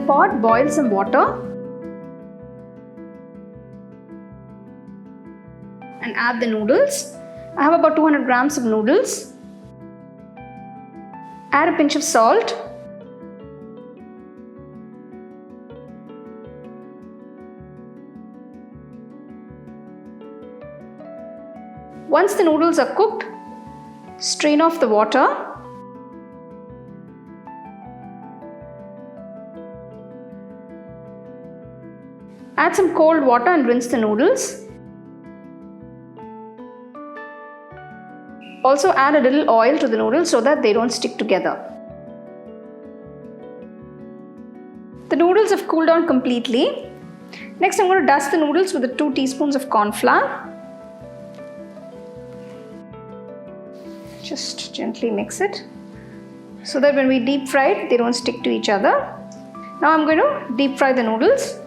pot, boil some water and add the noodles. I have about 200 grams of noodles. Add a pinch of salt. Once the noodles are cooked, strain off the water. Add some cold water and rinse the noodles. Also add a little oil to the noodles so that they don't stick together. The noodles have cooled down completely. Next, I'm going to dust the noodles with the 2 teaspoons of corn flour. Just gently mix it so that when we deep fry it, they don't stick to each other. Now I'm going to deep fry the noodles.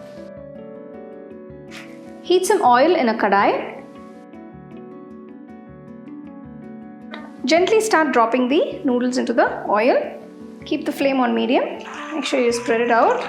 Heat some oil in a kadai. Gently start dropping the noodles into the oil. Keep the flame on medium. Make sure you spread it out.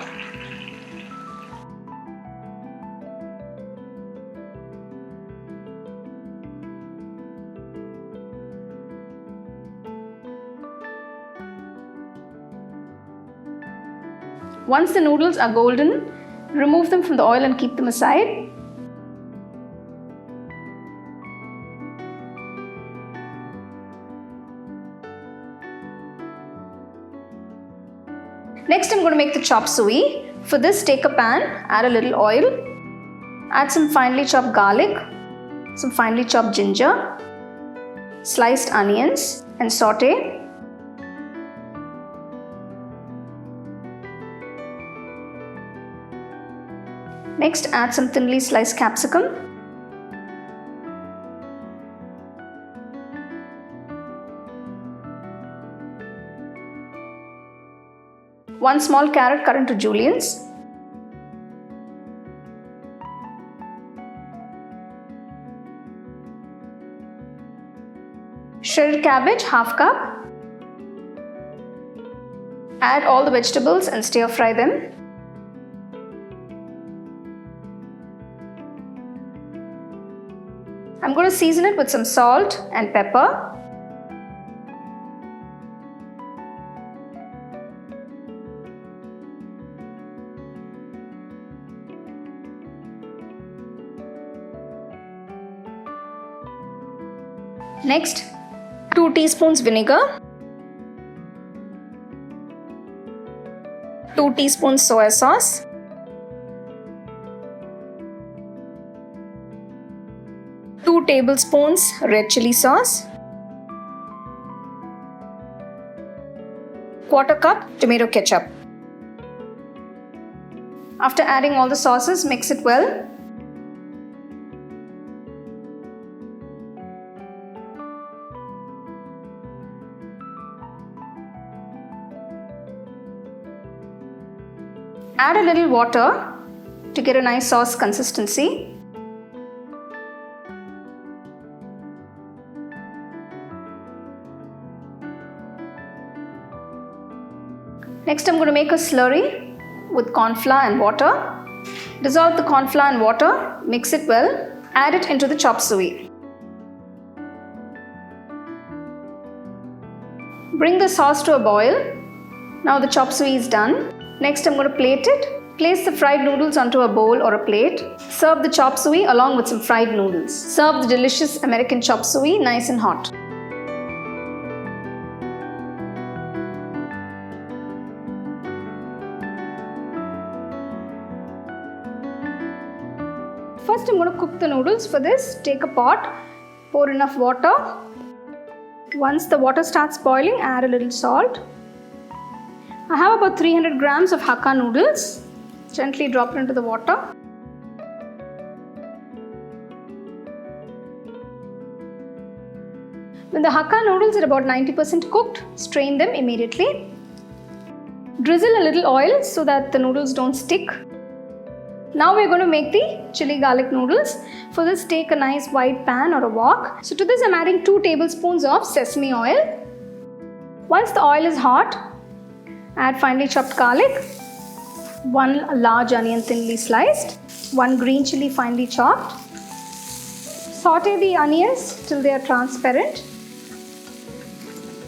Once the noodles are golden, remove them from the oil and keep them aside. Next, I'm going to make the chop suey. For this, take a pan, add a little oil, add some finely chopped garlic, some finely chopped ginger, sliced onions, and saute. Next, add some thinly sliced capsicum. One small carrot cut into juliennes. Shredded cabbage, half cup. Add all the vegetables and stir fry them. I'm going to season it with some salt and pepper. Next, 2 teaspoons vinegar, 2 teaspoons soy sauce, two tablespoons red chili sauce, 1/4 cup tomato ketchup. After adding all the sauces, mix it well. Add a little water to get a nice sauce consistency. Next, I'm going to make a slurry with cornflour and water. Dissolve the cornflour and water, mix it well, add it into the chop suey. Bring the sauce to a boil. Now the chop suey is done. Next, I'm going to plate it. Place the fried noodles onto a bowl or a plate. Serve the chop suey along with some fried noodles. Serve the delicious American chop suey nice and hot. First, I'm going to cook the noodles. For this, take a pot, pour enough water. Once the water starts boiling, add a little salt. I have about 300 grams of Hakka noodles. Gently drop it into the water. When the Hakka noodles are about 90% cooked, strain them immediately. Drizzle a little oil so that the noodles don't stick. Now we're going to make the chili garlic noodles. For this, take a nice wide pan or a wok. So to this, I'm adding 2 tablespoons of sesame oil. Once the oil is hot, add finely chopped garlic. 1 large onion thinly sliced, 1 green chili finely chopped. Saute the onions till they are transparent.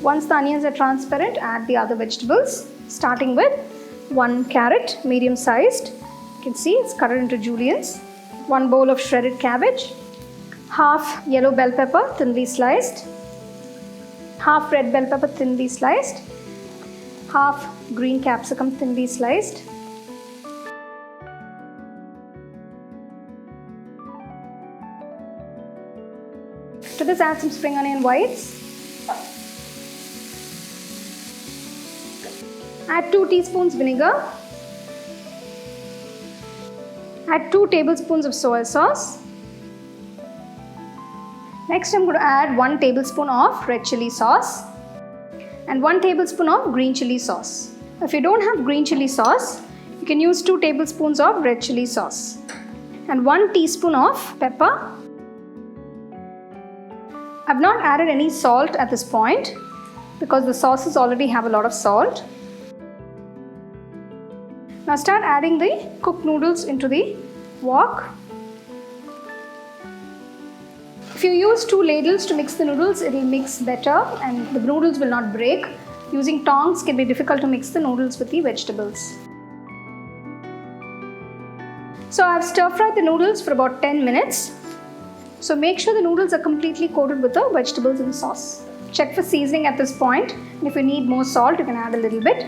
Once the onions are transparent, add the other vegetables, starting with 1 carrot, medium sized. You can see it's cut into juliennes. 1 bowl of shredded cabbage. Half yellow bell pepper, thinly sliced. Half red bell pepper, thinly sliced. Half green capsicum, thinly sliced. To this, add some spring onion whites. Add 2 teaspoons vinegar. Add 2 tablespoons of soy sauce. Next, I'm going to add 1 tablespoon of red chili sauce and 1 tablespoon of green chili sauce. If you don't have green chili sauce, you can use 2 tablespoons of red chili sauce and 1 teaspoon of pepper. I've not added any salt at this point because the sauces already have a lot of salt. Now start adding the cooked noodles into the wok. If you use 2 ladles to mix the noodles, it will mix better and the noodles will not break. Using tongs can be difficult to mix the noodles with the vegetables. So I've stir-fried the noodles for about 10 minutes. So make sure the noodles are completely coated with the vegetables and the sauce. Check for seasoning at this point, and if you need more salt, you can add a little bit.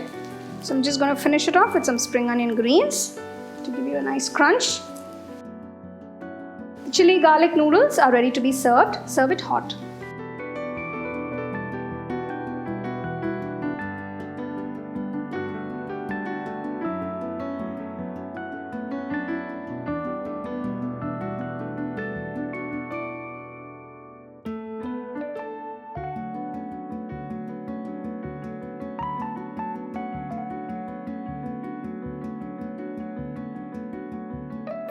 So I'm just going to finish it off with some spring onion greens to give you a nice crunch. The chili garlic noodles are ready to be served. Serve it hot.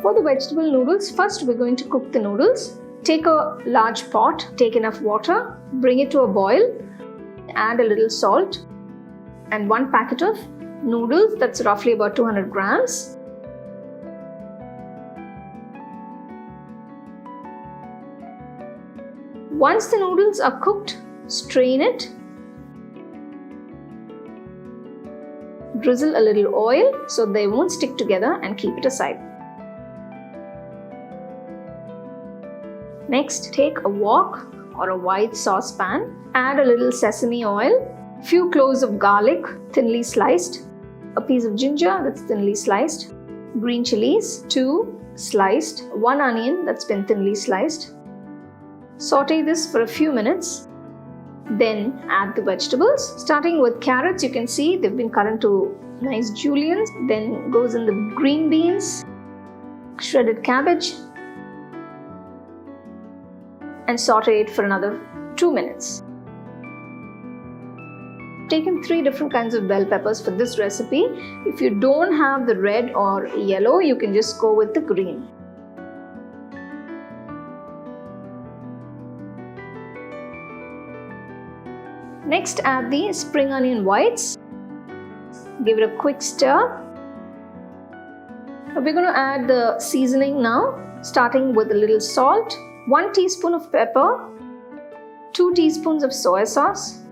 For the vegetable noodles, first we're going to cook the noodles. Take a large pot, take enough water, bring it to a boil, add a little salt and 1 packet of noodles, that's roughly about 200 grams. Once the noodles are cooked, strain it. Drizzle a little oil so they won't stick together and keep it aside. Next, take a wok or a wide saucepan, add a little sesame oil, few cloves of garlic thinly sliced, a piece of ginger that's thinly sliced, green chilies 2 sliced, 1 onion that's been thinly sliced. Saute this for a few minutes, then add the vegetables. Starting with carrots, you can see they've been cut into nice juliennes, then goes in the green beans, shredded cabbage, and saute it for another 2 minutes. Taken 3 different kinds of bell peppers for this recipe. If you don't have the red or yellow, you can just go with the green. Next, add the spring onion whites. Give it a quick stir. We're going to add the seasoning now, starting with a little salt, 1 teaspoon of pepper, 2 teaspoons of soy sauce,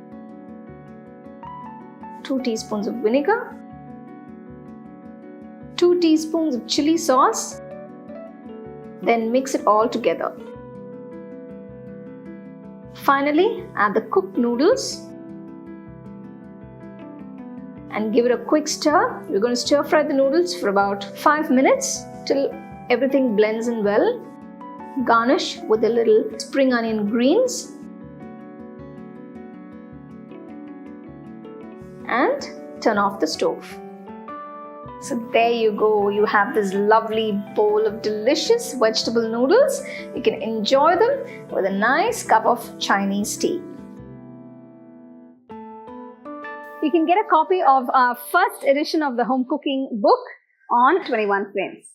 2 teaspoons of vinegar, 2 teaspoons of chili sauce, then mix it all together. Finally, add the cooked noodles and give it a quick stir. We're going to stir fry the noodles for about 5 minutes till everything blends in well. Garnish with a little spring onion greens and turn off the stove. So there you go, you have this lovely bowl of delicious vegetable noodles. You can enjoy them with a nice cup of Chinese tea. You can get a copy of our first edition of the home cooking book on 21 frames.